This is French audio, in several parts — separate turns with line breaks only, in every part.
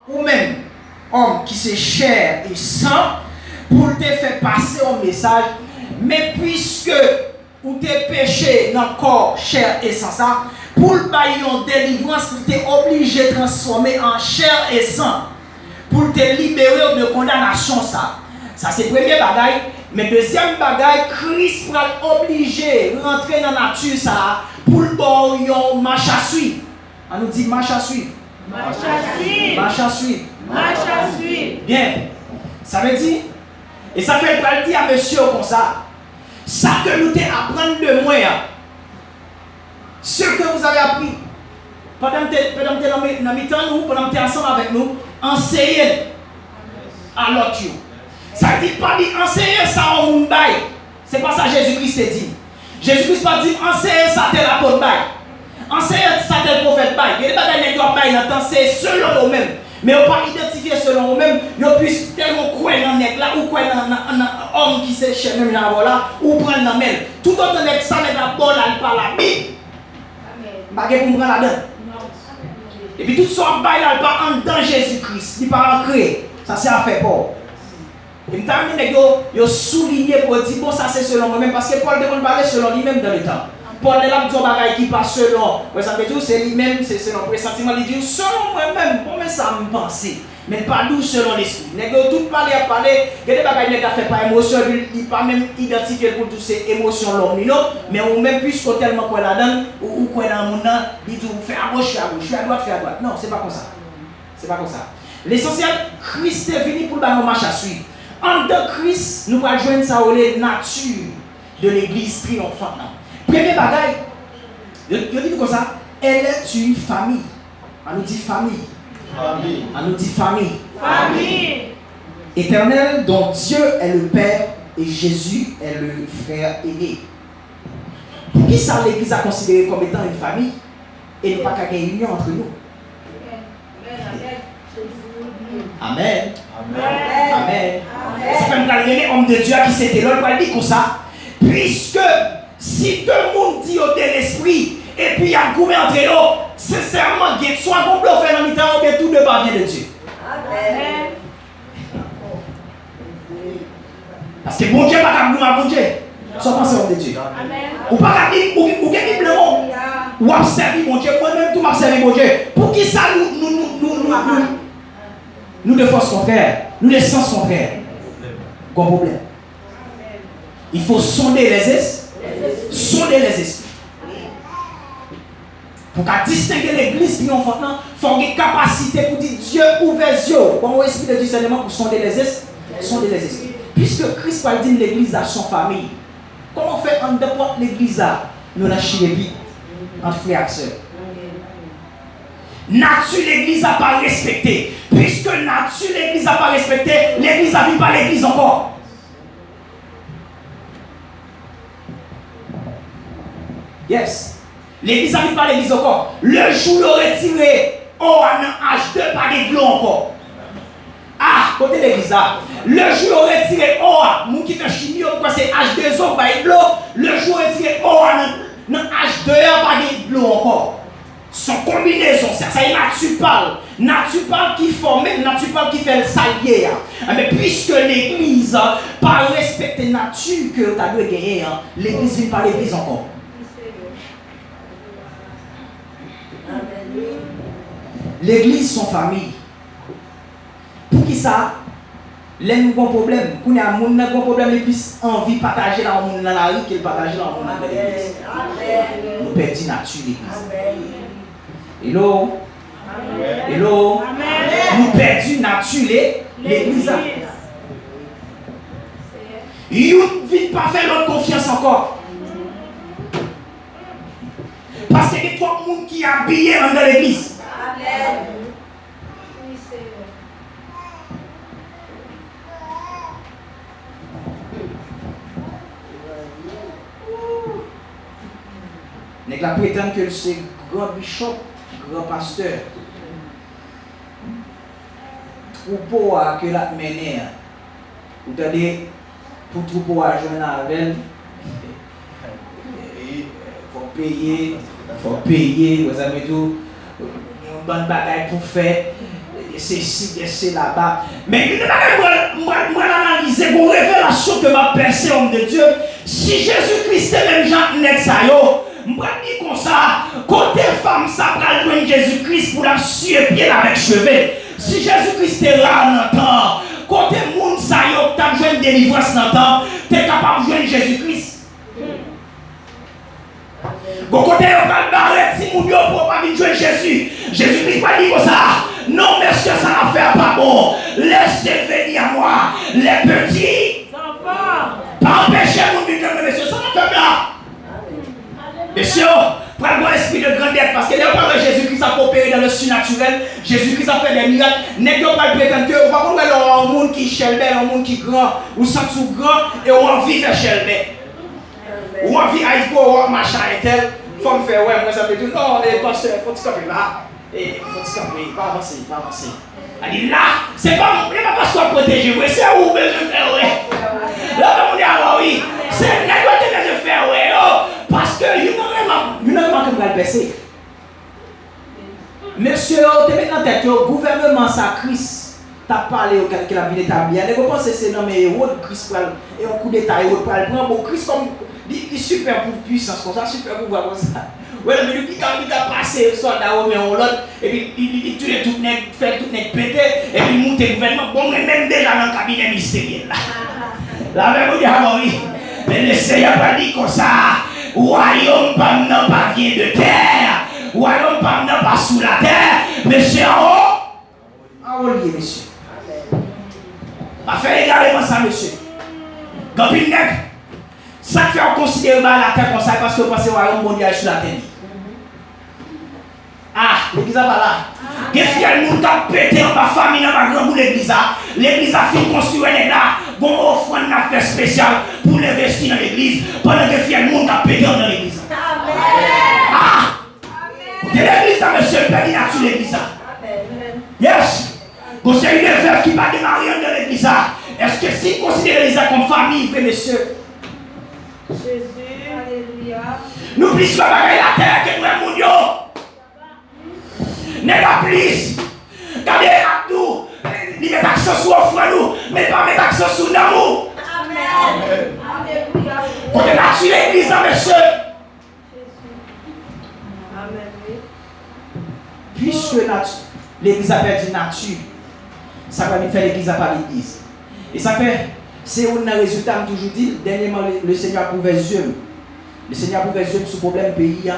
ou même homme qui c'est chair et sang pour te faire passer un message, mais puisque ou te péché dans le corps, chair et sang ça, pour le bailler en délivrance, tu es obligé de transformer en chair et sang pour te libérer de condamnation ça. Ça c'est le premier bagaille. Mais deuxième bagaille, Christ va obligé de rentrer dans la nature ça pour le bon yon marche à suivre. On nous dit marche à suivre.
Marche à suivre.
Marche à suivre.
Marche à suivre.
Bien. Ça veut dire, et ça fait pas le dire à monsieur comme ça. Ça que nous t'apprenons de moi, ce que vous avez appris, pendant que dans mi-temps nous, pendant que tu es ensemble avec nous, enseignez à l'autre. Ça ne dit pas dire enseigner ça au monde. Ce n'est pas ça que Jésus-Christ a dit. Jésus-Christ pas dit enseigner ça tel apôtre. Enseigner ça tel prophète. Il y a des bagages qui doivent pas c'est selon eux-mêmes. Mais on ne peut pas identifier selon eux-mêmes. Ils puissent tellement croire dans le là ou croire dans l'homme qui s'est chez même là ou prendre dans le tout autant que ça n'est pas bon là par la Bible. Pas que pour prendre là-dedans. Et puis tout ça là pas en dans Jésus-Christ. Il pas en créer. Ça c'est à faire peur. Et je souligné pour dire bon ça c'est selon moi-même parce que Paul demande parler selon lui-même dans le temps. Paul est là pour dire qui passe selon. Ça veut dire c'est lui-même, c'est selon le pressentiment. Il dit selon moi-même, comment ça me pense. Mais pas d'où selon l'esprit. Nèg tout parler à parler, que des bagages nèg fait pas émotion, il pas même identifier pour toutes ces émotions l'homme non, mais ou même puisque tellement quoi là-dedans ou quoi dans le monde, il dit fait à gauche, à droite, fait à droite. Non, c'est pas comme ça. C'est pas comme ça. L'essentiel, Christ est venu pour nous marcher à suivre. En de Christ, nous allons joindre ça la nature de l'église triomphante. Premier bagaille, je dis comme ça, elle est une famille. On nous dit famille.
Famille.
On nous dit famille.
Famille.
Éternel, dont Dieu est le Père et Jésus est le frère aîné. Pour qui ça l'église a considéré comme étant une famille et ne pas qu'il y ait une union entre nous? Amen.
Amen.
Amen. Ça fait me homme de Dieu qui s'était là, il dit comme ça. Puisque si tout le monde dit au de l'esprit et puis il y a un goût entre eux, sincèrement, soit bon bluff fait dans le temps ou bien tout ne pas bien de Dieu.
Amen.
Parce que bon Dieu pas qu'à nous à bon Dieu. Soit pensé homme de Dieu.
Amen.
Ou pas qu'à dire, ou qu'à dire blanc. Ou observer mon Dieu, moi-même tout m'observer mon Dieu. Pour qui ça nous de force contraire, nous de sens contraire. Quoi problème? Il faut sonder les esprits. Sonder les esprits. Pour distinguer l'église triomphante, il faut une capacité pour dire Dieu ouvre les yeux. Bon, esprit de discernement pour sonder les esprits. Sonder les esprits. Puisque Christ va dire l'église a son famille. Comment faire en dehors de l'église à nous la chier entre frères et sœurs? Nature l'église n'a pas respecté. Puisque nature l'église n'a pas respecté, l'église n'a vu pas l'église encore. Yes. L'église n'a vu pas l'église encore. Le jour où retiré, oh, en H2, pas de gloire encore. Ah, côté l'église là. Le jour où retiré, oh, mon qui fait chimie, c'est H2O, pas de gloire. Le jour où retiré, oh, en H2, pas de gloire encore. Son combinaison, ça est naturel qui forme, naturel qui fait le salier. Mais puisque l'église n'a pas respecté la nature que tu as dû gagner, l'église n'est pas l'église encore. L'église, son famille. Pour qui ça? L'un bon problème. Quand il y a un bon problème, il plus envie de partager dans le monde dans la rue qu'il partage dans l'église. Nous perdons la nature l'église. Hello? Amen. Hello? Amen. Nous perdons nature l'église. Ils ne vivent pas faire notre confiance encore. Parce qu'il y a trop de monde qui est habillé dans l'église. Amen. Nèg la prétend que c'est grand bishop, grand pasteur. Troupeau que la mener. Vous entendez pour troupeau à joindre avec faut payer, vous avez tout une bonne bagaille pour faire. c'est ici, c'est là-bas. Mais moi, analyser une révélation que m'a percé homme de Dieu. Si Jésus-Christ est même Jean Nexayo, moi dis comme ça, côté femme, ça va joindre Jésus-Christ pour la suer pied avec cheveux. Si Jésus-Christ est là dans le temps, côté monde, ça y est, tu as besoin de délivrance dans le temps, tu es capable de joindre Jésus-Christ. Bon côté on va barrer si mon Dieu pour pas venir Jésus. Jésus-Christ pas dit comme ça. Non monsieur ça n'a fait pas bon. Laissez venir à moi les petits enfants. Pas empêcher mon Dieu monsieur ça n'a fait bien. Monsieur, prenez un esprit de grandeur parce que là on parle de Jésus-Christ a opéré dans le surnaturel. Jésus-Christ a fait des miracles. N'est pas prétendre que on va voir un monde qui chelbe, un monde qui grand, ou sent tout grand et on a envie de faire chelbe. Ou envie à pour machin et tel, faut me faire ouais, moi ça peut dire non, les pasteurs, faut te camper là, et faut te camper, pas avancer, pas avancer. Elle dit là, c'est pas mon pasteur protéger, c'est où je fais ouais. Là, on dit ah oui, c'est négocier de faire ouais, parce que il n'a pas comme le baisser. Monsieur, tu mets dans tête le gouvernement ça Christ. T'as parlé au calcul la vie établie. Et vous pensez c'est non mais Christ et un coup d'état et prend bon Christ comme il super pour puissance comme ça, super pouvoir comme ça. Ouais, mais lui qui a passé soldat au mais on l'autre et puis il tue tout net, fait tout net péter et puis monte le gouvernement bon même déjà dans le cabinet ministériel là. La même vous dit ah oui. Mais le Seigneur pas dit comme ça. Royaume pas vient de terre. Royaume pas sous la terre, mais c'est en haut. En haut lié, monsieur. Pas faire également ça, monsieur. Quand il n'est ça fait on considère la terre comme ça parce que vous pensez au royaume mondial sur la terre. Ah, l'église va là. Des fiers nous qui pété en ma famille, dans ma grande l'église. L'église a fini construire là. Bon, offrande n'a fait spécial pour l'investir dans l'église. Pendant que fiers nous qui pété dans l'église. Ah! De l'église, monsieur, le père sur l'église. Yes! Vous savez une veuve qui va démarrer dans l'église. Est-ce que si vous considérez l'église comme famille, frère, monsieur?
Jésus, alléluia.
Nous plus que la terre que nous aimons Dieu. N'est pas plus. Regardez à nous. Il met accent sur offre nous, mais pas mettre accent sur l'amour.
Amen. Alléluia.
Quand on a tué l'église, monsieur.
Amen.
Puisque l'église a perdu nature, ça va faire l'église à pas l'église. Et ça fait, c'est un résultat, je toujours dit, dernièrement le Seigneur a ouvert les yeux. Le Seigneur a ouvert les yeux sur le problème pays.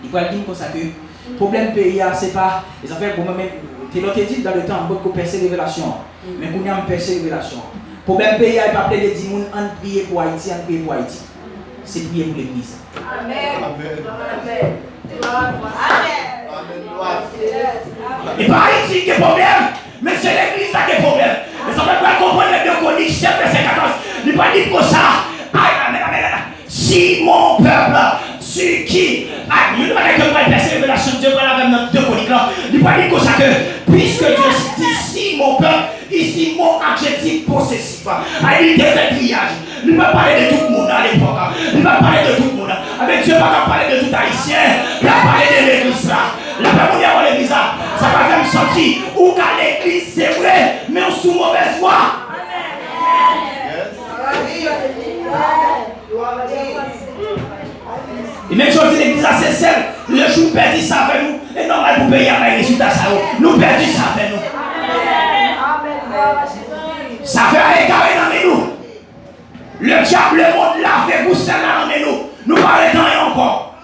Il va dire comme ça que le problème pays, c'est pas, et ça fait pour moi-même, c'est l'autre dit dans le temps, beaucoup de percer révélation. Mais qu'on a un percer révélation. Le problème pays, il n'y a pas de dire, on prier pour Haïti, on prier pour Haïti. C'est prier pour l'église.
Amen. Amen.
Et pas Haïti qui est problème, mais c'est l'église qui est problème. Mais ça ne peut pas comprendre les deux coniques, chef verset 14. Il ne peut pas dire comme ça. Si mon peuple, sur qui, il ne va pas dire que moi, la révélation de Dieu, voilà même dans deux coniques là. Il ne peut pas dire comme ça que, puisque Dieu dit si mon peuple, ici mon adjectif possessif. Il te fait triage. Il ne va parler de tout le monde à l'époque. Il va parler de tout le monde. Avec Dieu, il ne va pas parler de tout haïtien. Il va parler de l'église là. La personne qui a l'église là, ça va faire me sentir où qu'à l'église c'est vrai, mais on sous mauvaise voie. Et même chose l'église c'est celle, le jour perdu ça avec nous, et normal pour payer un résultat ça. Nous perdons ça avec nous. Ça fait un égaré dans nous. Le diable, le monde l'a fait pour celle-là dans nous. Nous parlons et encore.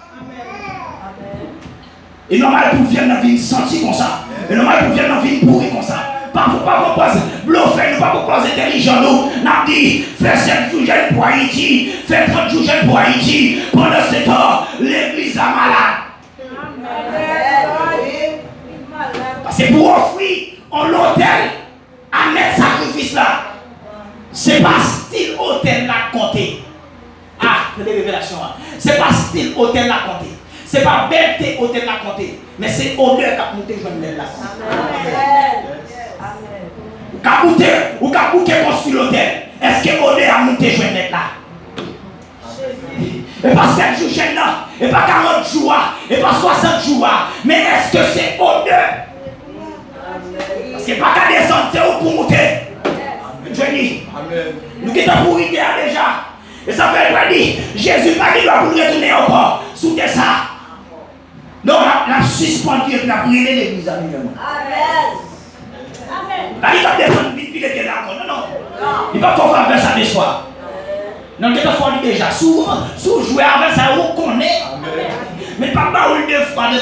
Et normal pour venir dans une sentir comme ça. Et normal pour venir dans une pourrie comme ça. Pas pour proposer bluffer, nous pas proposer intelligent nous. N'a dit, fais 7 jours jeune pour Haïti, fais 30 jours jeune pour Haïti. Pendant ce temps, l'église est malade. Parce que pour offrir en l'hôtel, à mettre sacrifice là, c'est pas style hôtel là compté. Ah, c'est des révélations. C'est pas style hôtel là compté. C'est pas belleté hôtel là compté. Mais c'est honneur qu'a monté jeune là. Ou qu'a bouqué construire l'hôtel. Est-ce que honneur a monté jeune là? Et pas 7 jours jeune là, et pas 40 jours, et pas 60 jours. Mais est-ce que c'est honneur? C'est pas qu'à descendre, c'est où pour monter. Johnny, nous qui sommes pour y aller déjà. Et ça fait pas dire, Jésus pas qu'il doit pour retourner encore. Sous ça. Non, la suspendu et la brûlé l'église. Amen. Pas qu'il doit descendre vite, puis il est là encore. Non, non. Il va pas faire ça des soirs. Non, il faut déjà. Souvent, jouer avec ça, on connaît. Mais pas baoule deux fois. Et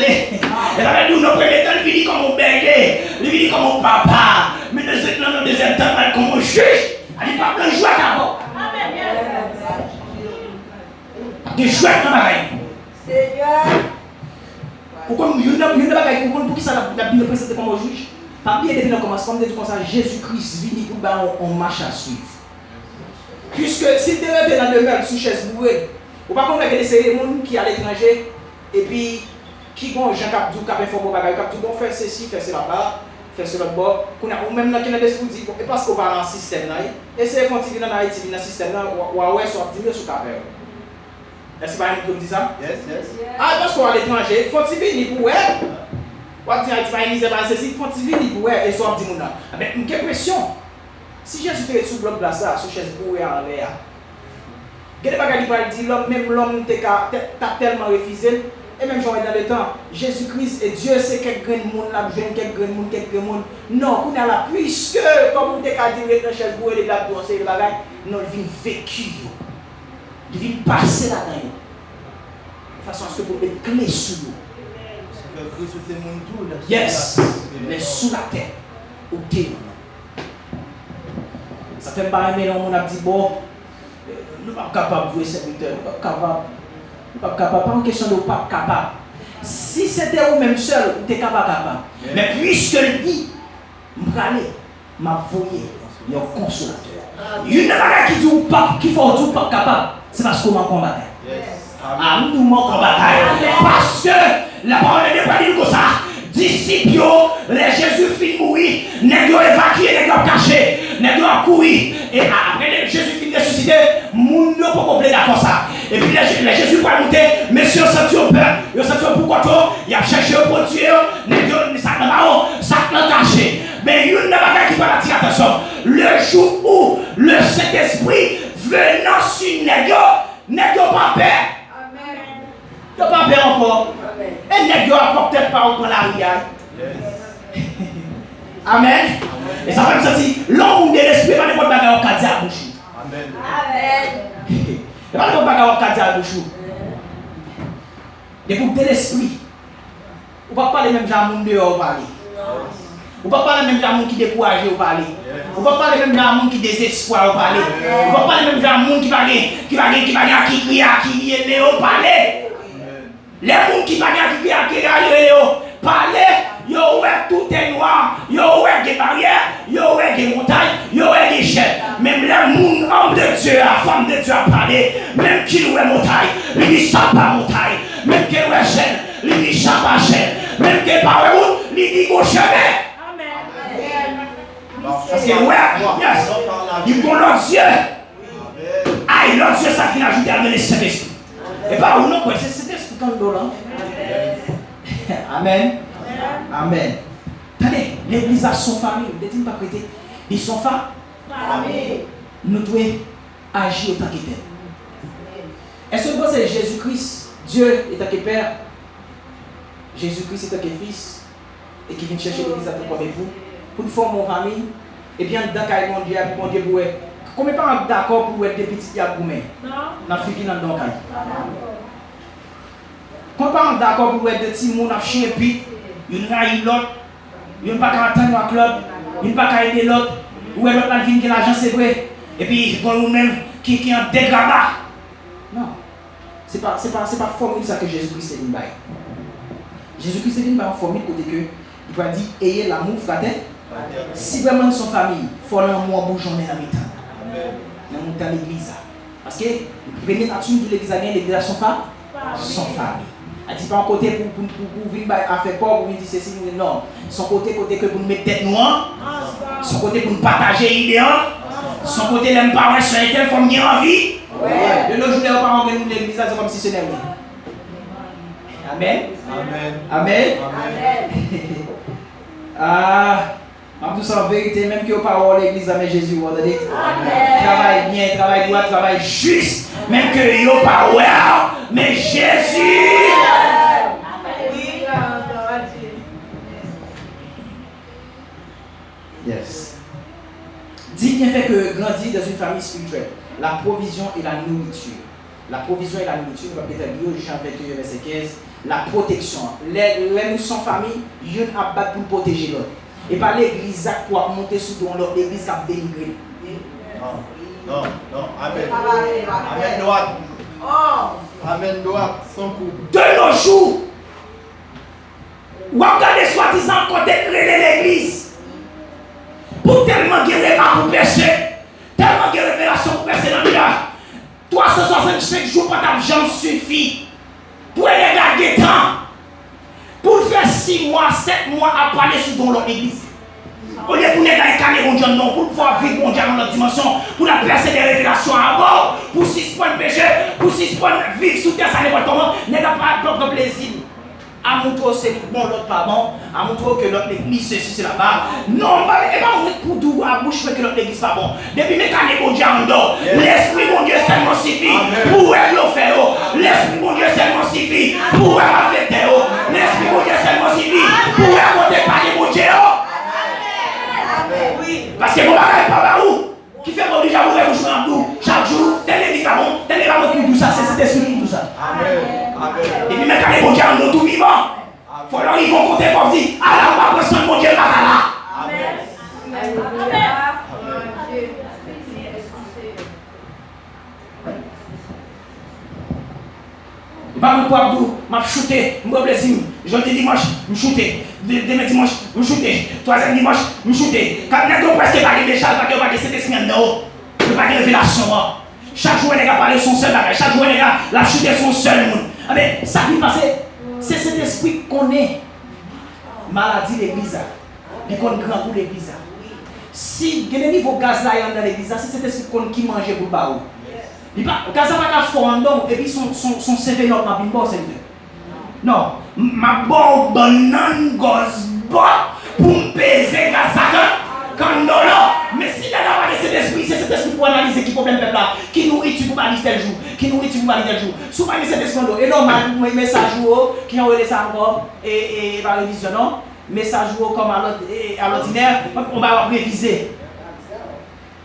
ça veut dire, nous prenons temps, il dit comme un berger, il dit comme un papa. Mais nous sommes dans le deuxième temps, comme un juge. Il dit pas plein de joie d'abord. De joie dans la vie.
Seigneur.
Pourquoi il y a une bagaille pour qui ça la Bible présente comme un juge? Par bien depuis le commencement, on dit comme ça, Jésus-Christ vient pour on marche à suivre. Puisque si tu es dans le demeure sous chaise bourrée, ou pas qu'on a des cérémonies qui à l'étranger, et puis qui vont Jean Capdou, Cap Info, Bagaille, Capdou, bon faire ceci, faire cela là, faire cela bord, ou même dans qui a des dit, et parce qu'on parle en système là, et c'est quand tu viens dans Haïti, dans le système là, ou à ouais, soit 10 000 sur ta verre. Est-ce que vous me dites ça?
Yes, yes.
Ah, parce qu'on à l'étranger, faut tu venir pour elle. Ou tu as dit, c'est pas ceci, faut tu venir pour elle, et soit 10 000 là. Mais quelle pression? Si Jésus était sous le bloc là, ça, sous chaise bourrée en l'air. Quel est le bagage qui dit l'homme, même l'homme t'a tellement refusé, et même j'aurais dans le temps, Jésus-Christ et Dieu c'est quelques grains de monde là, quelques grains de monde. Non, qu'on a là, puisque, comme on t'a dit, dans chaise bourrée, les blagues, c'est le bagage, non, il vient vécu. Il vient passer là-dedans. De façon à ce que vous mettez clé sous l'eau. Yes, mais sous la terre, au thé. Ça fait pas aimer, on a dit, bon, nous ne sommes pas capables de jouer serviteur, nous ne sommes pas capables, pas en question de pas capable. Si c'était vous-même seul, vous êtes capable. Mais puisque le dit, je vais aller, je vais voyer un consolateur. Il y a une chose qui dit qu'il faut tout pas capable, c'est parce qu'on m'a combattu. Ah, nous manquons bataille. Parce que la parole de Dieu pas dit comme ça. Disciples, les Jésus fin mourir, nèg yo évacué, nèg yo caché, nèg yo couru. Et après Jésus fin ressuscité, moun yo pas complet d'accord ça. Et puis les Jésus pas monter, messieurs senti peur, yo senti pourquoi toi, il a cherché pour tuer, nèg yo ça dans caché. Mais une bagaille qui va attirer attention. Le jour où le Saint-Esprit venant sur nèg yo pas peur. Il n'y a pas peur encore. Et les gars ne peut-être pas au la rivière. Amen. Et ça fait ça dit, l'homme de l'esprit, pas n'importe bagarre au cadre à bouche. Amen. Il pas n'importe bagarre au cadre à bouche. Et pour de l'esprit, on ne peut pas parler même gens monde dehors parler. On ne peut pas parler même gens qui découragé au parler. On ne peut pas parler même gens qui désespoir au parler. On ne peut pas parler même gens qui crie au parler. Les gens qui parlent, yo ouais tout est noir, yo ouais des barrières, yo ouais des montagnes, yo ouais des chaînes. Même les gens, homme de Dieu, la femme de Dieu a parlé, même qui ouais montagne, il dit ça pas montagne, même qui ouais chaîne, il dit ça pas chaîne, même qui pas route, il dit go chemin. Parce que ouais, yes, il bon l'autre Dieu. Ah, l'autre Dieu, ça qui n'a ajouté à donner cet esprit. Et pas ou non, c'est cet esprit quand nous là. Amen. Amen. Attendez, l'église a son famille. Ne dites pas prêter. Ils sont famille. Nous devons agir autant que tel. Est-ce que vous pensez que Jésus-Christ, Dieu est tant que Père, Jésus-Christ est tant que Fils, et qui vient chercher l'église à tout comme vous, pour nous former une famille, et bien dans le Dieu, mon Dieu, pour être. Combien de parents d'accord pour être des petits diables pour moi? Non. Dans le film, dans le cas. Combien de parents d'accord pour être des petits gens dans chien puis il y a l'autre, il n'y a pas qu'à attendre avec l'autre, il n'y a pas qu'à aider l'autre, ou l'autre a vu que l'argent c'est vrai, et puis pour nous-mêmes qui est en dégradant. Non. C'est pas formule ça que Jésus-Christ est venu. Jésus-Christ est venu en formule côté que il va dire ayez l'amour fraternel. Si vraiment nous sommes famille, il faut l'amour bourgeonner dans le temps. Dans l'église. Parce que la première nature de l'église, l'église a son famille. Elle ne dit pas un côté pour venir à faire peur, pour venir dire ceci, non. Son côté que pour nous mettre tête noire, son côté pour nous partager l'idée, son côté l'aime pas ouais, sur lequel il faut venir en vie. De nos jours, les parents que nous l'église, c'est comme si ce n'était rien. Amen. Amen. Amen. Ah, Je vous en vérité, même que vous parlez l'église, mais Jésus, vous entendez?
Amen.
Travaille bien, travaille droit, travaille juste. Même que vous parlez, mais Jésus. Yes. Dis bien fait que grandir dans une famille spirituelle, la provision et la nourriture. La provision et la nourriture, on va peut-être lire Jean 21, verset 15. La protection. Les nous sommes famille, il y a un abat pour protéger l'autre. Et pas l'église pour monter sous l'autre, l'église qui a dénigré.
Non. Amen. Amen, droite. Amen, droite, sans coup.
De nos jours, ou regardez soi-disant côté de l'église. Pour tellement de révélations pour percer, tellement de révélations pour percer dans le village. 365 jours pour ta jambe suffit. Pour aller garder temps. Pour faire 6 mois, 7 mois à parler sur dans l'église. Au lieu pour les incarner mon Dieu, non, pour pouvoir vivre mon Dieu dans notre dimension, pour la percer des révélations à bord, pour 6 points de péché, pour 6 points de vivre sous terre, ça n'est pas comment, n'est pas de plaisir. À montrer c'est bon, l'autre pas bon, à montrer que l'autre église c'est là-bas. Non, et pas pour tout à bouche que l'autre église pas bon. Depuis mes canets mon Dieu en dehors, l'esprit mon Dieu seulement suffit pour elle le faire. L'esprit mon Dieu seulement suffit pour elle affecter. L'esprit mon Dieu seulement suffit pour elle compter par les mon Dieu. Parce que mon bagage pas où qui fait mon déjà ouvrir bouche en dou chaque jour, tel l'église pas bon, tel l'église pas bon tout ça, c'est esprit tout ça.
Amen.
Et puis mes canets mon Dieu en dehors tout vivant. Faut leur ils vont compter pour dire à la personne mon Dieu là là.
Amen.
Pas mon poids d'où, m'a shooté, me plaisir. Jeudi dimanche, me shooté. Demain dimanche, me shooté. Troisième dimanche, me shooté. Quand nous presque pas de charge, pas de cet esprit en dehors. Pas de révélation. Chaque jour les gars parler son seul bagage. Chaque jour les gars la shooter son seul monde. Mais ça qui passe, c'est cet esprit qu'on est. Maladie l'église. Il qu'on grand pour l'église. Si il y a des niveaux gaz là dans l'église, c'est cet esprit qu'on qui mange pour baou. Quand ça va fort et puis son CV là m'a bien bon c'est non, ma bonne banane gosse pour me peser quand dollar. Mais si là pas de cet esprit, c'est cet esprit pour analyser qui problème peuple là, qui nourrit pour baliser tel jour, qui nourrit pour baliser tel jour. Souvent cet esprit là et normal message qui ont ça encore et par révision non, message comme à l'ordinaire, on va réviser.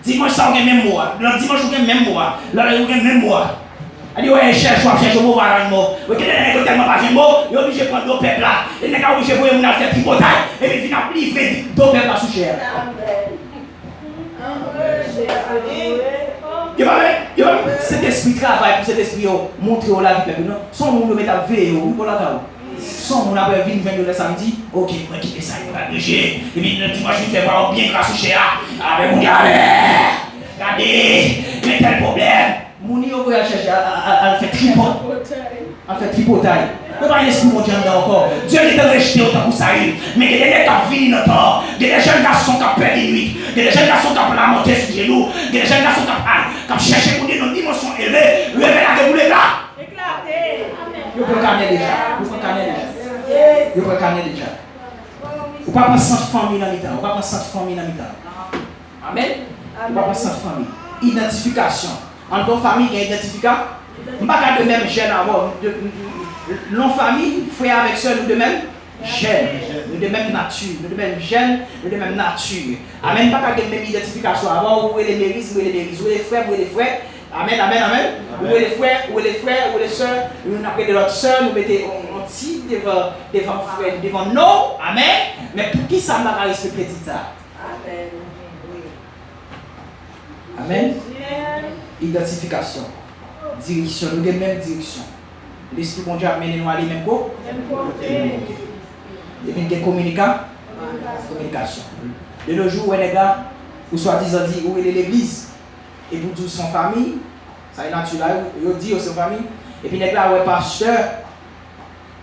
Dimanche, ça on a même mois. Le dimanche, on a même mois. Le on a même mois. Elle dit, ouais, cherche un mot, un mot. Vous avez tellement pas de mots, il est obligé de prendre deux peuples là. Il n'est pas obligé de voir mon faire tripotage. Et puis, il a livré deux peuples là sous cher. Cet esprit travaille pour cet esprit montrer la vie peuple. Non, son monde met à veiller, pour la table. Son mon après vient le samedi, ok, moi qui fais ça, il va bouger. Et puis le dimanche, je fais voir bien grâce au cher. Avec mon gars, regardez, mais quel problème. Mon niveau va chercher à faire tripotage. À faire tripotage. Mais pas un esprit mon Dieu encore. Dieu est rejeté autant pour ça. Mais il y a des gens qui vivent dans le temps. Il y a des jeunes garçons qui perdent des nuits. Il y a des jeunes garçons qui ont la montée sur les genoux. Il y a des jeunes garçons qui cherchent pour une dimension élevée. Lever la déboulée là. Éclater. Vous pouvez calmer déjà. Vous pouvez calmer déjà. Vous pouvez calmer déjà. Vous ne pouvez pas sans famille dans le temps. Vous ne pouvez pas sans famille dans le temps. Amen. Vous ne pouvez pas sans famille. Identification. En ton famille, il y a identification. Vous ne pouvez pas de même gène avoir. Non famille, frère avec soeur, nous de même gène. Nous de même nature. Nous de même gène, nous de même nature. Amen. Pas de même identification avoir. Où est les méris, où est les méris, où est les frères, où est les frères. Amen, amen, amen. Où est les frères, où est les frères, où est les sœurs. Nous appelons de notre sœur, nous mettons un petit devant frère, devant nous. Amen. Mais pour qui ça m'a respecté ça?
Amen.
Amen. Identification. Direction. Nous avons même direction. L'esprit bon Dieu a mené nous à aller même quoi? Et puis il y a communication. De nos jours, où les gars, ou soi-disant dit, où est l'église? Et pour toute son famille, ça est naturel, il dit son famille. Et puis les gars, où est pasteur?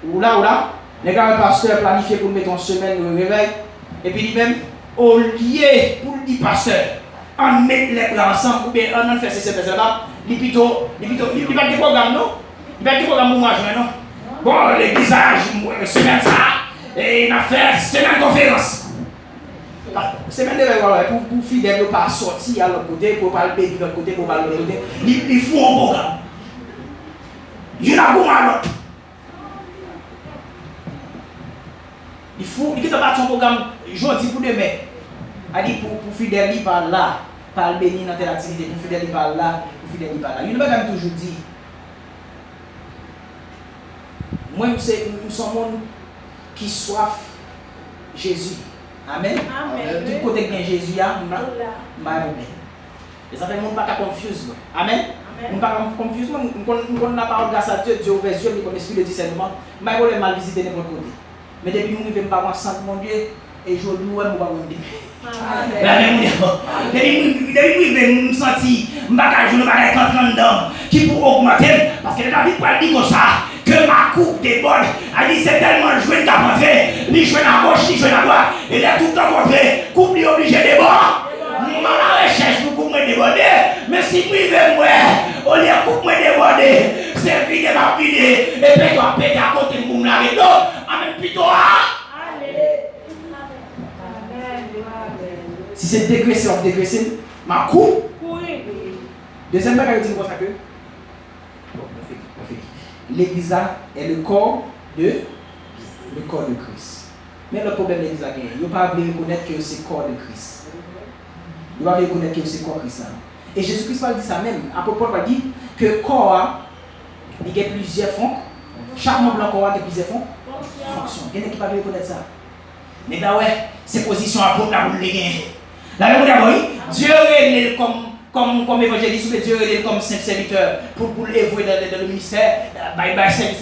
Ou là, les gars, où est pasteur planifié pour mettre en semaine le réveil. Et puis lui-même, au lieu pour le pasteur, on met les gars ensemble, ou bien on fait ces là, il plutôt, il va des programmes, non? Il va des programmes pour moi, non? Bon, l'église, semaine ça, et il a fait semaine conférence. C'est même pour fidèles pas sortir à l'autre côté, pour pas le bénir de l'autre côté, pour pas le l'autre côté. Ils font un programme. Il y en a beaucoup à l'autre. Il faut qu'il y ait un programme, je dis pour demain. A dit pour fidèles par là, par le bénir dans telle activité, pour fidèles par là, pour fidèles par là. Il y a une toujours dit. Moi, nous sommes monde qui soif Jésus. Amen.
Amen.
Tout côté que Jésus a, et ça fait que nous ne pas confuse. Amen. Nous ne pas confuse. Nous n'a pas grâce à Dieu, Dieu ouvert les yeux, nous l'esprit de discernement. Mais nous mal visiter n'importe côté. Mais depuis nous ne vivons pas ensemble, mon Dieu, et je nous ne pas depuis nous sentir, je ne vais pas être qui pour augmenter, parce que David peut dire comme ça, que ma coupe déborde. Elle dit c'est tellement joué qu'à rentrer, ni joué à gauche, ni joué à droite, et il a tout le temps rentré, coupe lui obligé de déborder. Je la recherche pour coupe me déborder, mais si vous vivez moi, au lieu de coupe me déborder, c'est vide ma vide, et puis toi péter à côté de mon arrêt d'eau, en même plutôt si c'est dégraissé, on dégraissé, ma coupe. Deuxième bagage, dit comme ça que l'Église est le corps de Christ. Mais le problème de l'Église, il ne pas reconnaître que c'est le corps de Christ. Il ne pas reconnaître que c'est le corps de Christ. Et Jésus-Christ dit ça même. Apôtre Paul dit que le corps il y a plusieurs fonctions. Chaque membre du corps a plusieurs fonctions. Il y a qui ne pas reconnaître ça. Mais ben ouais, c'est position apôtre là pour le gagner. La même Dieu est comme évangéliste, Dieu est comme saint serviteur pour l'évoluer dans le ministère, bye bye service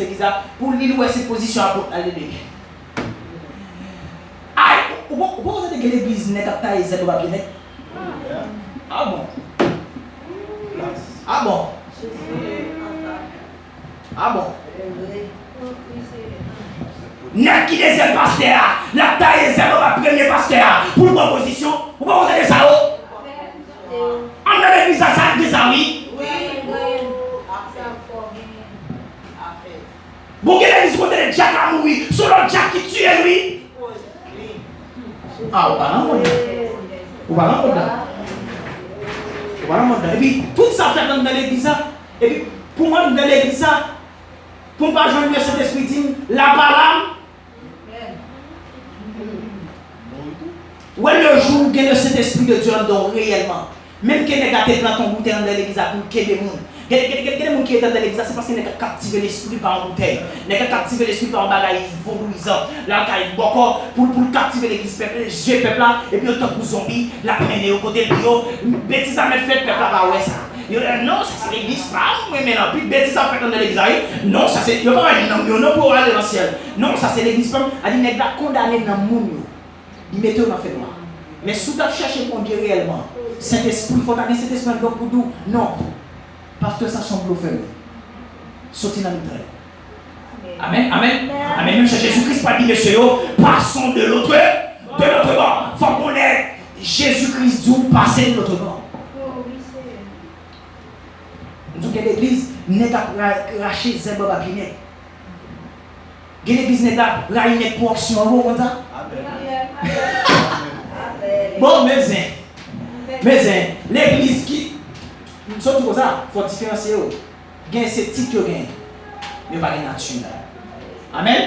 pour lui louer ses positions à l'aider. Ah, pourquoi vous avez que l'église n'est pas taillée, c'est pas bien? Ah bon? Ah bon? Ah bon? N'est qui deuxième pasteur, la taille c'est le premier pasteur pour proposition. Pourquoi vous avez ça? On a l'église à ça, des amis. Vous avez l'église contre les Jack à mourir, sur le Jack qui tue lui. Ah, vous Et puis, tout ça fait dans l'église. Et puis, pour moi, dans l'église, pour ne pas joindre cet esprit, la parole. Où est le jour où le Saint-Esprit de Dieu en réellement? Même qu'il n'est pas dans ton bouteille dans l'église pour qu'il y ait des gens. Il y a des gens qui sont dans l'église, c'est parce qu'il n'est pas captivé l'esprit par une bouteille. Il n'est pas captivé l'esprit par un bagage valorisant. Là, il y a beaucoup pour captiver l'église, le peuple là, et puis autant pour zombie, la mener au côté de l'eau. Bêtise à mettre fait, le peuple là, bah ouais ça. Non, ça c'est l'église, pas moi maintenant. Puis bêtise à faire dans l'église, non, ça c'est. Il n'y a pas non pour aller dans le ciel. Non, ça c'est l'église, elle dit, n'est pas condamné dans le monde. Il mettait dans fait noir. Mais si tu as cherché mon Dieu réellement, Saint-Esprit, il faut donner cet esprit pour nous. Non. Parce que ça semble faire. Sortez dans le train. Amen. Amen. Amen. Même si Jésus-Christ pas dit, monsieur, passons de l'autre bord. Il faut qu'on ait Jésus-Christ d'où passer de l'autre bord. Donc l'église n'est pas racheter zéro papier. L'église n'est pas racheter une portion comme ça. Bon, mais l'église qui. Surtout comme ça, il faut différencier. Il y a ces titres qui gagnent, mais pas de nature. Amen.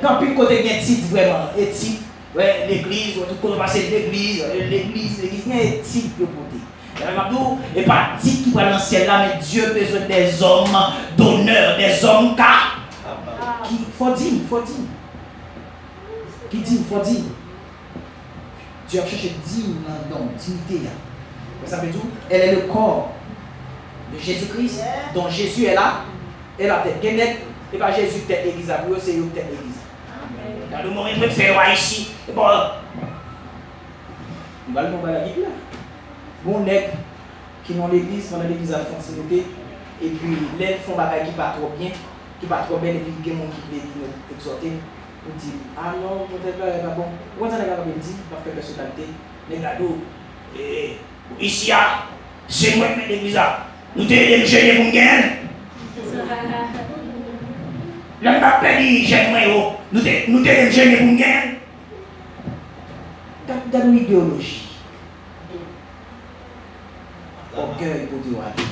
Quand puis le côté il y a un titre vraiment, un titre, ouais, l'église, tout le monde passe l'église, il y a un titre de côté. Et pas titre qui va dans le ciel là, mais Dieu a besoin des hommes d'honneur, des hommes qui. Faut dire. Qui dit, faut dire. Dieu a cherché digne dans dignité. Ça veut dire, elle est le corps de Jésus-Christ, dont Jésus est là, et la tête. Et pas Jésus tête l'église, c'est une tête l'église. Dans le moment où je fais ici, et bon, on va le nommer la Bible là. Bon nègre qui dans l'église, pendant l'église à fonctionner, et puis les font bagaille qui pas trop bien, et puis il y a des gens qui veulent exhorter. On dit, ah non, peut-être pas bon. Pourquoi ça n'a pas bien dit, pas faire personnalité. Mais gado, ici, c'est moi qui mets l'église. Nous t'aidons les jeunes pour gagner. L'homme pas dit, j'aime moi, nous t'aidons les jeunes pour gagner. une idéologie. Orgueil pour dire aller.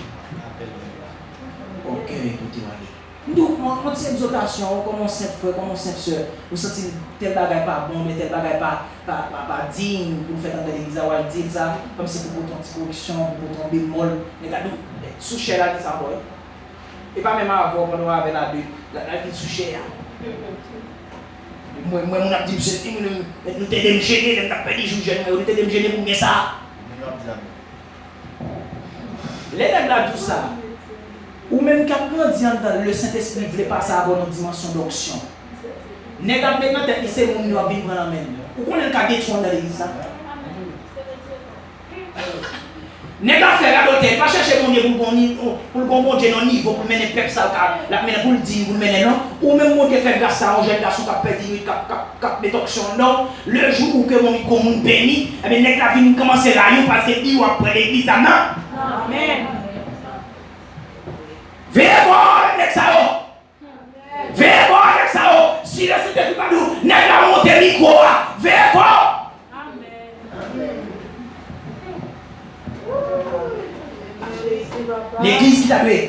Orgueil pour dire aller. Donc, on tient une exhortation, comme on sait frère, comme on sait soeur, vous sentez tel bagage pas bon, mais tel bagage pas digne pour faire dans l'église, ou à dire ça, comme si pour ton petit correction, pour ton bémol, mais là, sous cher là, ça va. Et pas même avant, quand on va avec la vie sous cher. Moi, on a dit, nous t'aidons à me gêner, nous t'avons pas dit, nous t'aidons à me gêner pour ça. Les gens là, tout ça. Ou même quand dans le Saint-Esprit ne voulait pas ça avoir une dimension d'onction. N'est-ce pas maintenant que c'est mon nom à vivre dans la main. Ou qu'on est le cas de dans l'église. N'est pas faire la doté, pas chercher mon Dieu pour le bon Dieu non niveau pour mener peuple ça la mener pour le dire pour mener non ou même mon Dieu faire grâce à un jeune garçon qui a perdu cap métoction non le jour où que mon commune béni et bien nèg la vie commencer là parce que il va prendre l'église amen.
Amen.
Viens voir nèg ça yo. Viens voir nèg ça yo. Si le Saint-Esprit pas nous nèg la monter micro viens voir. L'église qui t'a dit,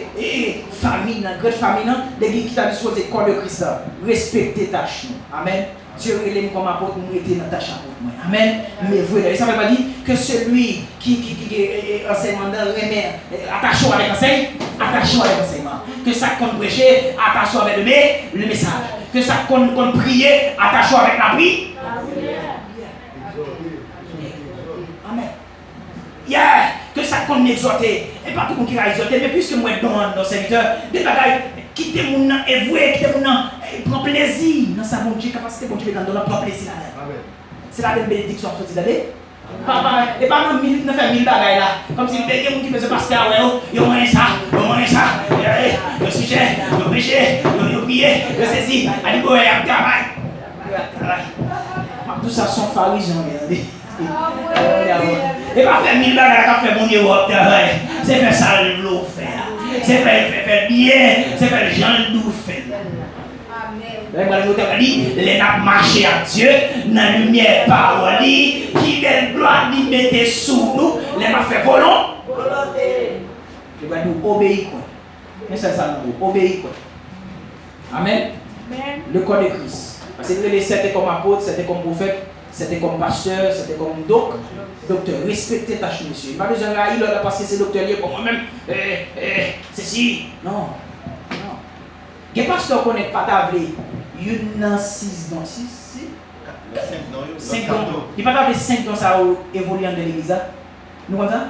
famille, une grande famille, l'église qui t'a dit, c'est le corps de Christ, respectez ta tâche. Amen. Dieu relève comme apôtre, nous était dans ta tâche apôtre. Amen. Mais vous, ça ne veut pas dire que celui qui est enseignement dans le remède, attachez-vous avec l'enseigne, attachez-vous avec l'enseignement. Que ça qu'on prêcher, attachez-vous avec le message. Que ça qu'on prie, attachez-vous avec la prière. Amen. Yeah. Que ça qu'on exhorte, et pas tout le monde qui va exhorter, mais puisque moi dans nos serviteurs, des bagailles, quittez mon nom et vous, quittez mon nom, prends plaisir dans sa bon Dieu, capacité bon Dieu dans le prend plaisir là-dedans. C'est la belle bénédiction en sortie d'aller. Et pas dans minute, nous faisons 1000 bagailles là, comme si les gens qui me pasteur, ils ont rien ça, le sujet, le péché, le prier, le saisir, à l'ego et à travail. Tout ça sont pharisiens, regardez. Et pas faire 1000 bagages à faire mon Dieu au travail. C'est faire ça le faire. C'est faire bien. C'est faire les gens le faire. Amen. Les n'a marché à Dieu, dans la lumière parole, qui belle gloire, qui mettait sous nous, les n'a fait volonté. Je vais nous obéir quoi. Mais c'est ça nous obéir quoi. Amen. Le corps de Christ. Parce que les c'était comme apôtre, c'était comme prophète. C'était comme pasteur, c'était comme docteur. Respectez ta chose, monsieur. Pas besoin de haïr parce que c'est docteur lié pour moi-même. Ceci. Non. Non. Les pasteurs connaissent pas t'aveler. Il y a 6 dons. 5 dons. Il n'y a pas t'aveler 5 dons ça évoluer dans l'église. Nous comprenons?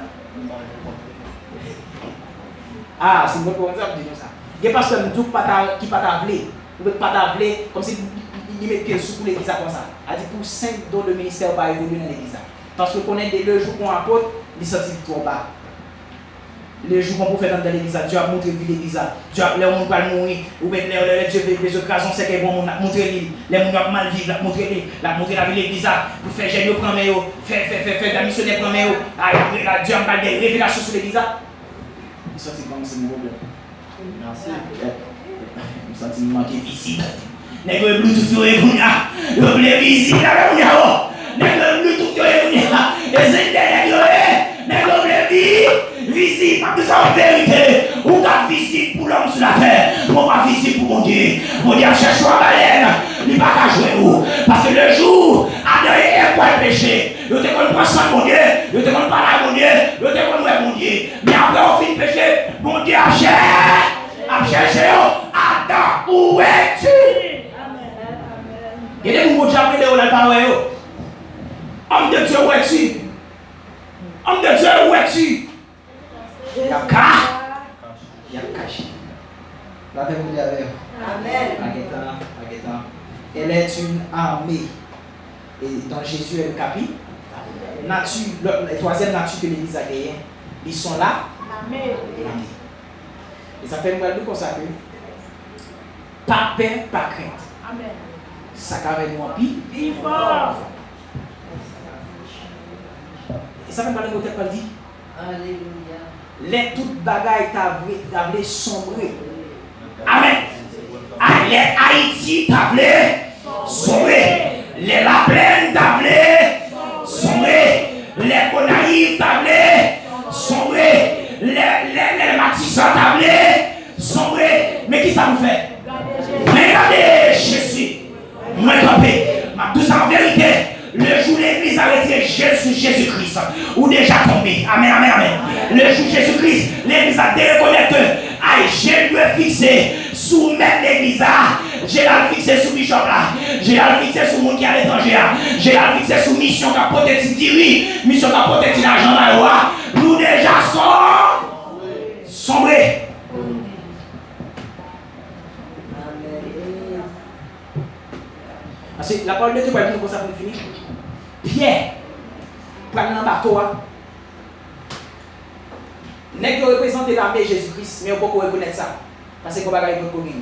Ah, c'est une bonne chose de dire ça. Les pasteurs qui ne pas t'aveler. Vous ne pas t'aveler comme si il met pied sous l'église comme ça. A dit pour 5 dons le ministère va évoluer dans l'église. Parce que qu'on est le jour qu'on apporte, il sortit trop bas. Le jour qu'on peut faire dans l'église, Dieu a montré l'église. Dieu a les gens qui mourir, ou bien Dieu veut les occasions, c'est que bon montrer lui. Les gens qui mal vivre, montrer lui, montrer la vie de l'église pour faire génie prendre faire la missionnaire prendre là Dieu a des révélations sur l'église. Il sortit comme c'est mon problème. Merci. Il sortit manquer visible. Nèg le Bluetooth yo ebunya, yo ble visite la ebunya ho. Nèg le Bluetooth yo ebunya, et c'est nèg yo nèg yo ble visite pas besoin en vérité. Ou ta visite pour l'homme sur la terre, mon pas visite pour mon Dieu. Mon Dieu cherche à baleine, il pas qu'à jouer où parce que le jour Adam et Ève pour péché, yo te connait prendre soin mon Dieu, yo te connait parler à mon Dieu, yo te connait mon Dieu. Mais après on finit péché, mon Dieu a cherché Adam où es-tu? Il y a des gens qui ont appelé au parole. Homme de Dieu, où es-tu? Homme de Dieu, où es-tu? Il y a caché. La paix vous avec vous. Amen. Elle est une armée. Et dans Jésus est le capi. Nature, la troisième nature que l'Église a gagnée. Ils sont là. Amen. Et ça fait nous consacrer. Pas peur, pas crainte. Amen. Ça carré nous en pis fort. Et ça fait parler de l'hôtel dit. Alléluia. Les toutes bagailles t'avlé sombrer. Amen. Les Haïti t'avlé sombrer. Les la plaine t'avlé sombrer. Yves tablé, sombrer, les matisseurs tablés, sombrer. Mais qui ça vous fait? Mais regardez Jésus. Moi, campé. Ma douce en vérité. Le jour où l'église a retiré Jésus-Christ, ou déjà tombé. Amen, amen, amen. Le jour où Jésus-Christ, l'église a déreconnaître que j'ai dû fixer sous même l'église. J'ai la fixé sous Bishop là. J'ai la fixé sous monde qui est à l'étranger. J'ai la fixé sous mission qui a protégé oui, mission qui a protégé l'argent là. Nous déjà sombrés. Parce que la parole de Dieu va dire comme ça pour finir. Pierre, prend un bateau. N'est que représenter l'armée de Jésus-Christ, mais on peut reconnaître ça. Parce que on va gagner pour gagner.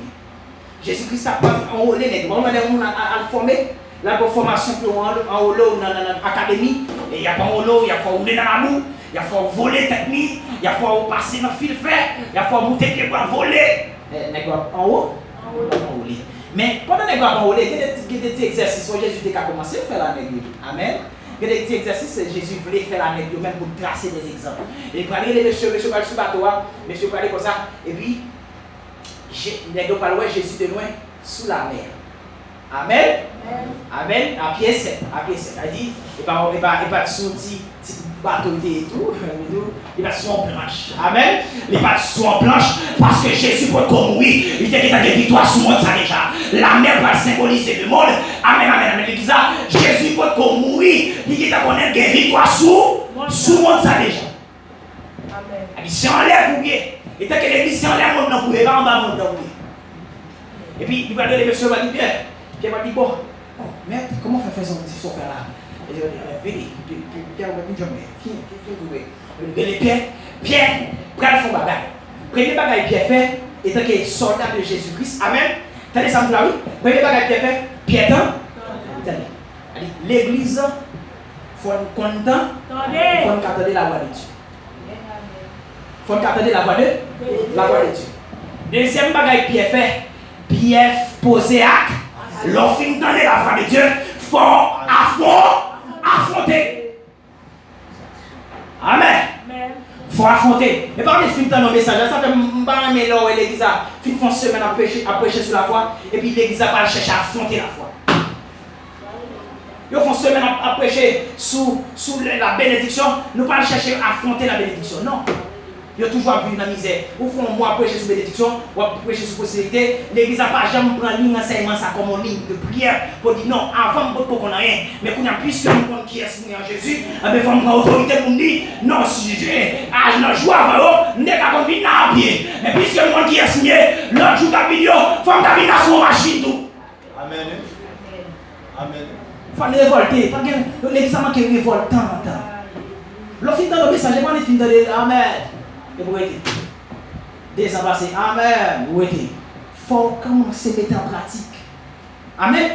Jésus-Christ a enrôlé les gens. On a formé la formation en haut dans l'académie. Et il y a pas en haut, il y a faut rouler dans la boue, il y a faut voler technique, il y a faut passer dans le fil fer, il y a faut monter pied pour voler. En haut, enrôlé. Mais pendant que nous avons enrôlé, il y a des petits exercices où Jésus a commencé à faire la nègre. Amen. Il y a des petits exercices que Jésus voulait faire la nègre, même pour tracer des exemples. Et pour aller les messieurs va sur le bateau, monsieur va aller comme ça, et puis, nègre pas loin, Jésus de loin, sous la mer. Amen. Amen. À pied sec. Il dit, il ne va pas sur un petit bateau et tout. Il va sur une planche. Amen. Il va sur une planche parce que Jésus peut mourir. Il dit qu'il y a des victoires sur le monde ça déjà. La mer va symboliser le monde. Amen. Amen. Il dit ça. Jésus peut mourir. Il dit qu'il y a des victoires sur le monde ça déjà. Amen. Il dit c'est en l'air pour bien. Et tant que l'église c'est en l'air, on ne pouvait pas en bas, on ne pouvait pas. Et puis il va dire les messieurs, il va dire bien. Pierre m'a dit, bon, mais comment faire son petit sofa là? Il dit, venez, Pierre, on va dire, viens, Pierre, prends son bagage. Premier bagage Pierre fait, étant qu'il est soldat de Jésus-Christ, amen. T'as ça là, oui? Premier bagage Pierre fait, Pierre t'en. L'église, il faut être content, il faut attendre la voix de Dieu. Il faut attendre la voix de Dieu. Deuxième bagage Pierre fait, Pierre posé acte. Lorsqu'il donne la voix de Dieu, il faut affronter. Amen. Il faut affronter. Mais par contre, il faut un message. Ça fait un mélange et l'église a fait une semaine à prêcher sur la foi. Et puis l'église a pas cherché à affronter la foi. Ils font semaine à prêcher sous la bénédiction. Nous ne pas chercher à affronter la bénédiction. Non. Ils ont toujours vu dans la misère. Ou font moi prêcher sur bénédiction, ou prêcher sur possibilité. L'église n'a pas jamais pris une ligne d'enseignement ça comme une ligne de prière pour dire non, avant de qu'on n'a rien. Mais qu'on a puisque nous connaissons qui est en Jésus, il faut prendre autorité pour nous dire non, si je ne joue avant eux, nous n'avons pas venir à pied. Mais puisque nous connaissons qui est signé, l'autre joue ta vidéo, il faut que venir sur la machine tout. Amen. Amen. Il faut révolter. Parce que l'église a manqué de révoltant. Le film dans le message, je ne film dans le Amen. Et vous êtes des ambassades. Amen. Vous êtes. Il faut commencer à mettre en pratique. Amen.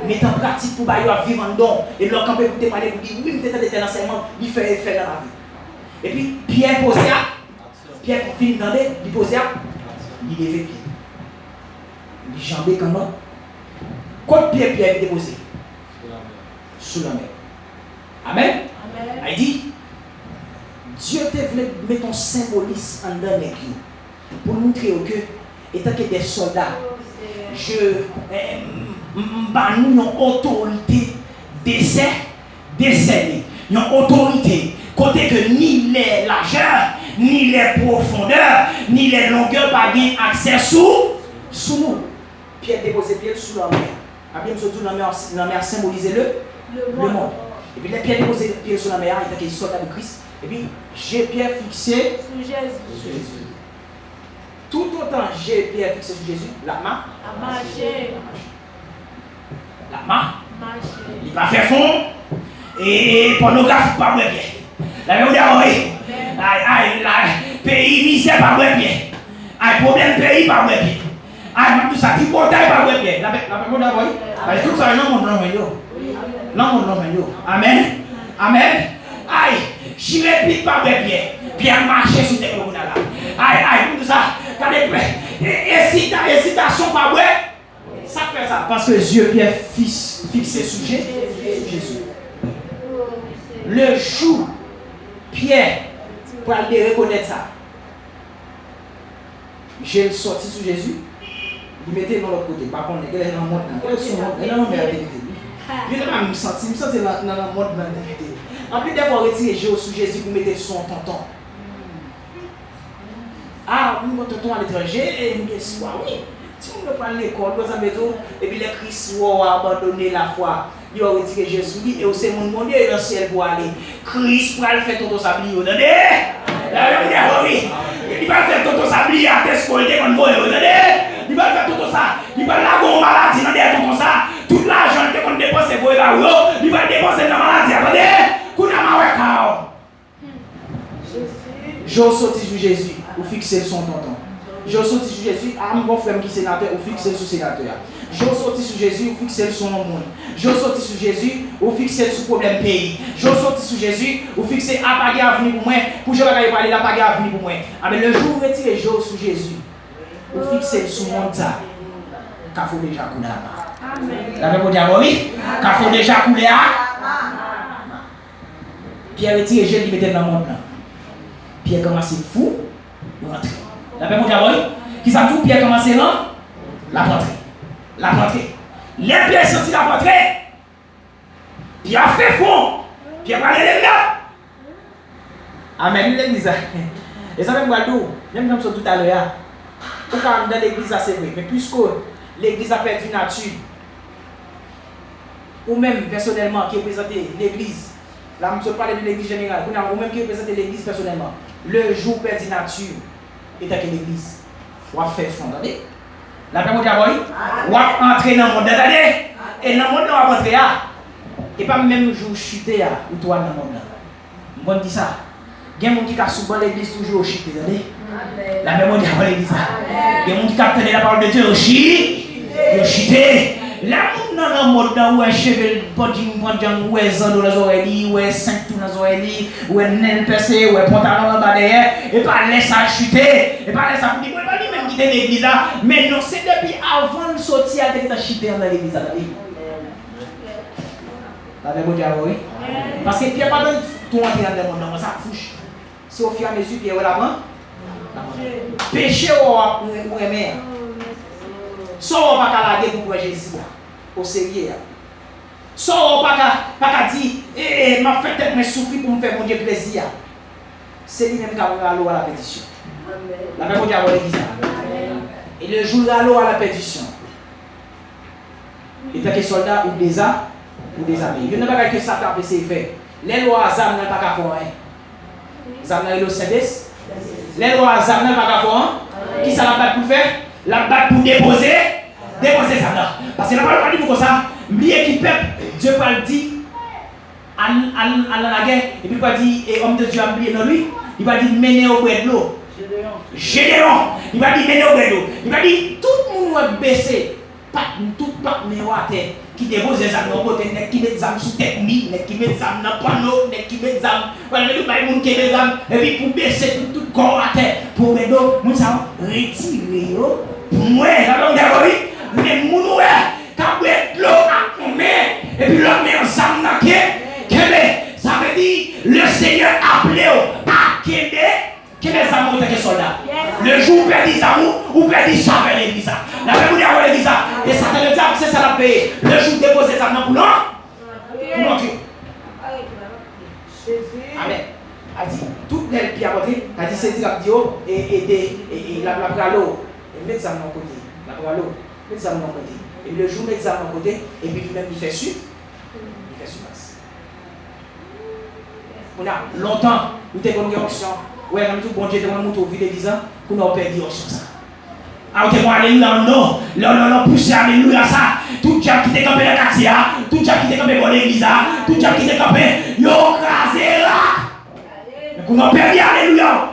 Mettre en pratique pour vivre en don. Et leur camper pour témoigner pour dire oui, peut-être des enseignements, il fait effet dans la vie. Et puis, Pierre posé à. Pierre finit dans les, il posé à. Il lève pied. Il jambé quand même. Quand Pierre est déposé sous la mer. Amen. Amen. Il dit Dieu te voulait mettre un symbolisme en dedans pour montrer que, étant que des soldats, nous une autorité décernée, une autorité, côté que ni les largeurs, ni les profondeurs, ni les longueurs pas bien accès sous nous. Pierre déposé pied sous la mer. Bien surtout la mer symbolisait le monde. Et puis les pierres déposées pied sur la mer, il était soldat de Christ. Et puis, j'ai Pierre fixé sur Jésus. Tout autant j'ai Pierre fixé sur Jésus, la main. La main. Il va faire fond. Et pornographe, pas moins bien. La même pays misère, pas moins bien. Problème pays, pas moins bien. Tout ça, qui portail, pas moins bien. La même tout ça, non, mon nom, Amen. Amen. Aïe. Je ne répète pas bien. Pierre marcher sur des gens là. Aïe, tout ça. Hésitation pas vrai. Ça fait ça. Parce que Dieu Pierre fixé sur Jésus. Le jour Pierre, pour aller reconnaître ça. J'ai sorti sur Jésus, il mettait dans l'autre côté. Par contre, il est dans le monde. Il est dans le monde. Je ne pas me sentir dans le monde. En plus, des fois, retirer Jésus sur Jésus pour mettre son tonton. Ah, mon tonton à l'étranger, et oui. Si on ne prend l'école, et puis les Christ ont abandonné la foi, ils ont retiré Jésus et aussi mon monde est dans le ciel pour aller. Christ pour aller faire tonton Sabli, vous entendez? Oui. Il va faire tonton Sabli à t'escolter comme vous, vous entendez? Il va faire tout ça. Il va la gonne maladie dans tout ça. Tout l'argent qu'on dépense pour il va dépenser dans la maladie. Attendez, qu'on a ma je sorti sur Jésus ou fixer son tonton. Je sorti sur Jésus à mon frère qui est sénateur ou fixer sur sénateur. Je sorti sur Jésus ou fixer son monde. Je sorti sur Jésus ou fixer sur problème pays. Je sorti sur Jésus ou fixer à paguer avenir pour moi. Pour je vais parler la paguer avenir pour moi. Mais le jour où retirer je sur Jésus. Ou fixer sur mon tas, qu'il faut déjà couler là-bas. La même dire oui, qu'il faut déjà couler là. Pierre retire Jésus, il mettait dans le monde là. Pierre commence fou, il rentre. La même dire oui, qui ça tout Pierre commence là, la rentrée. La rentrée. Les Pierre sorti la rentrée. Pierre fait fond. Pierre va aller là. Amen, l'église. Et ça même Guadeloupe, même comme ça tout à l'heure. Pourquoi dans l'église, c'est vrai, mais puisque l'église a perdu nature, ou même personnellement qui représente l'église, là je parle de l'église générale, ou même qui représente l'église personnellement, le jour perdu nature est avec l'église. On va faire fond, attendez. La paix de Dieu, on va entrer dans le monde, attendez. Et dans le monde, on va rentrer là. Et pas même jour chuter ou toi dans le monde. On dit ça. Il y a des gens qui sont souvent l'église toujours chuter, attendez. La même chose à l'église. Il y a des gens qui captent la parole de Dieu aussi. Ils chutent. La monde dans le monde où un cheveu, où un zan dans les oreilles, où un 5 tout dans les oreilles, où un naine percé, où un pantalon en bas derrière, et pas laisser ça chuter. Et pas laisser ça pour dire, pas lui-même quitter l'église. Mais non, c'est depuis avant de sortir à l'église chuter dans l'église. La même chose, oui. Parce que Pierre pas dans tout entrer dans le monde, ça fouche. C'est au fur et à mesure Pierre l'avant. Péché ou aimer. Soit on va pas laguer pour Jésus au sérieux. Soit on va pas dire m'a fait tête me souffrir pour me faire mon Dieu plaisir. C'est lui même qui a l'eau à la pétition. La même chose à l'église. Et le jour de l'eau à la pétition. Il y a des soldats ou des armes ou des amis. Il n'y a pas que ça peut se faire. Les lois à Zam n'ont pas qu'à faire. Zam n'a pas service. Les lois à Zam n'ont pas qu'à faire. Qui ça la batte pour faire? La batte pour déposer Zam là. Parce que la parole pas dit pour ça. Lié qui peuple, Dieu pas le dit à la guerre. Et puis il va dire, et homme de Dieu a oublié dans lui. Il va dire, menez au bout de l'eau. Gédéon. Il va dire, menez au bout de l'eau. Il va dire, tout le monde va baisser. Tout mais à terre qui dépose les âmes au côté, qui met des âmes sous tête, qui met des âmes dans le panneau, qui met des âmes, voilà, le monde qui met des âmes, et puis pour baisser tout corps à terre, pour mettre nous ça retirer, pour moi, la langue d'abord, mais nous, quand vous l'eau à combien, et puis l'homme met ensemble dans le ça veut dire, le Seigneur a appelé à Québec. Quel est l'amour de soldats? Le jour où perd des amours, ou perd des ça vers l'église. La paix pour dire l'église. Et ça te le dit, c'est ça la paix. Le jour où déposer ça pour l'entrer. Amen. A dit, toutes les pieds à côté, a dit, c'est la bio et la l'eau. Et mettre ça de mon côté. La l'eau. Mettre ça de mon côté. Et le jour où mettre ça de mon côté, et puis lui-même il fait surface. On a longtemps, nous avons une option. Ouais, comme tout bon Dieu, devant nous, vide 10 ans, qu'on a perdu sur ça. Alors, tu vas aller là, non, pousser, alléluia, ça. Tout le qui t'est campé dans le quartier, tout le qui t'est campé dans l'église, tout le qui t'est campé, yo, crasé là. Mais qu'on a perdu, alléluia.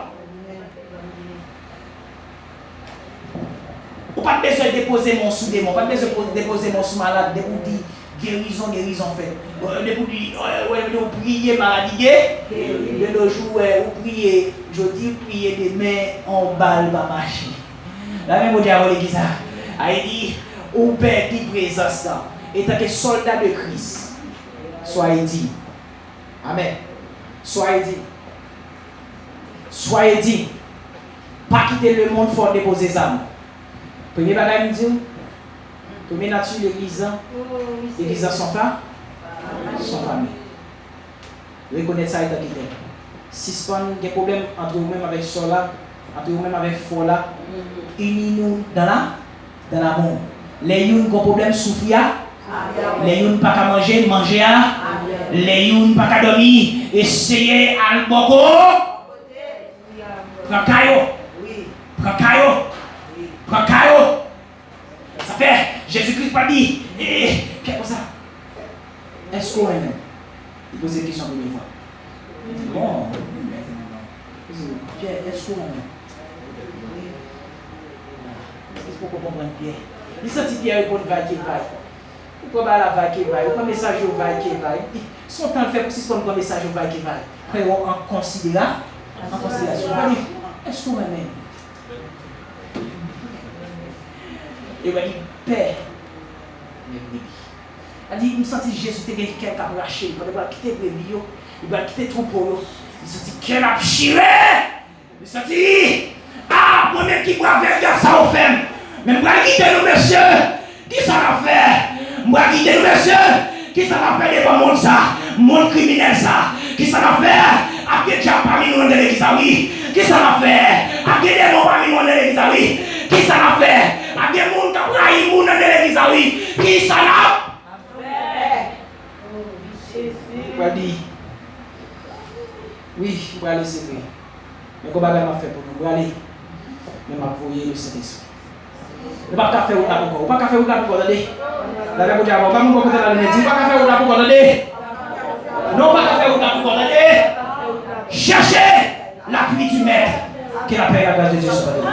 On n'a pas besoin de déposer mon sous démon, pas besoin de déposer mon sous malade, de vous dire guérison fait. De vous dire, prier maladie, de nos jours, vous priez, je dis prier des mains en balle, pas marcher. La même chose à l'église, elle dit, au Père qui présence là, étant que soldat de Christ, soyez dit. Amen. Soyez dit. Soyez dignes. Pas quitter le monde fort déposer les âmes. Premier bagage, nous dit, première nature, l'église, l'église sans femme, sans famille. Reconnaître ça et quitter. Si ce n'est pas un problème entre vous-même avec cela, entre vous-même avec Fola, unis-nous dans l'amour. Les gens qui ont problème souffrir, les gens qui n'ont pas manger, les gens qui n'ont pas dormir, essayez à le boko. Prends-caillot. Ça fait, Jésus-Christ pas dit, Pierre, comme ça. Est-ce qu'on aime? Il pose des questions pour une fois. Il dit, bon, Pierre, est-ce qu'on aime? Est-ce qu'on comprend Pierre? Il sentit Pierre répondre, va qui va. Pourquoi la va qui va? Pourquoi message au va qui va? Son temps le fait pour si c'est pas un message au va qui va. Après, en considération. Est-ce qu'on aime? Il va dire, Père, il dit, il me sentit Jésus qui a arraché, il va quitter le bébé, il va quitter le troupeau, il sentit qu'elle a chiré, il sentit, ah, mon équipe va faire ça au femme, mais je vais quitter nous, monsieur, qui ça va faire? Je vais quitter nous, monsieur, qui ça va faire devant monde ça, monde criminel ça, qui ça va faire? Après, tu as parmi nous dans l'église, oui, qui ça va faire? Après, des mots parmi nous dans l'église, oui, qui ça va faire? Après, des gens qui ont trahi dans l'église, oui, qui ça va? Va dire, oui, je vais aller servir. Mais comment je vais faire pour nous? Je vais aller. Mais je vais envoyer le Saint-Esprit. Je ne vais pas faire autre encore. Je ne vais pas faire autre encore. Attendez. Je ne vais pas faire autre encore. Je ne vais pas faire autre encore. Attendez. Non, pas faire autre encore. Attendez. Cherchez l'appui du Maître. Que la paix et la grâce de Dieu soient avec vous.